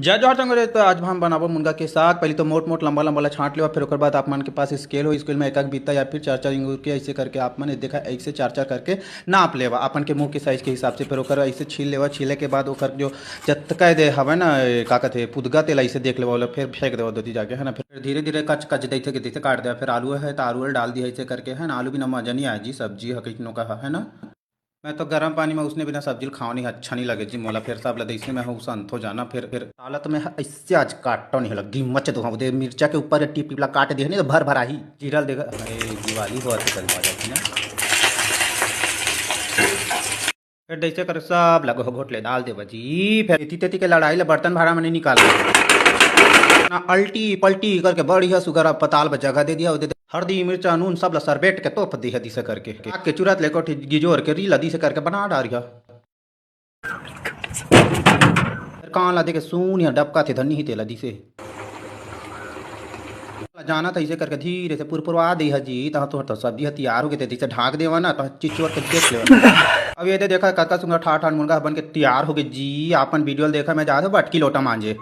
जय जोहर संगरे। तो आज हम बनाबो मुनगा के साग। पहले तो मोट मोट लंबा लंबा ला छांट लेवा, फिर ओकर बाद आप मन के पास स्केल हो, स्केल में एक एक बीता या फिर चार चार इंगूर के ऐसे करके आप मन देखा ऐसे चार चार करके नाप लेवा अपन के मुंह के साइज के हिसाब से। फिर ओकर ऐसे छील लेवा, छीले के बाद ओकर जो जतका दे हवे ना का कहते पुदगा तेल ऐसे देख लेवा, फिर फेंक देवा दो जाके है ना। फिर धीरे धीरे कच कच देते के देते काट देवा। फिर आलू है तो आलू डाल दिया ऐसे करके है ना। आलू बिना मजा नहीं आए जी, सब्जी हकीनो का है ना। मैं तो गर्म पानी में उसने बिना सब्जी खाओ नहीं, अच्छा नहीं लगे जी मोला। फिर सब लगे इसलिए मैं हूँ संत हो जाना। फिर सालत में ऐसे आज काटो नहीं लगी मच दो दे मिर्चा के ऊपर टिप टिपला काट दिया नहीं तो भर भरा ही जीरा देखा। अरे दिवाली हो चल जाती ना। फिर जैसे कर सब लगो घोटले डाल दे बजी। फिर इतनी तेती के लड़ाई ले बर्तन भाड़ा में नहीं निकाल ना, अल्टी पल्टी करके बढ़िया सुगर पताल पर जगह दे दिया। हल्दी मिर्चा नून सब ला सरबेट के तोप दी है दिसे करके आग के चुरत लेको गिजोर के रीला दिसे करके बना डारिया। फिर कहाँ ला दे के सून या डबका थे धनी ही तेला दिसे जाना था इसे करके धीरे से पुरपुरवा दी है जी। तहाँ तो सब्जी है तैयार हो गए थे दिसे ढाक देवा ना तो चिचोर के देख लेवा। अब ये देखा काका सुंगा ठाठ ठाठ मुर्गा बन के तैयार हो गए जी। आपन वीडियो देखा मैं जा बटकी लोटा मांझे।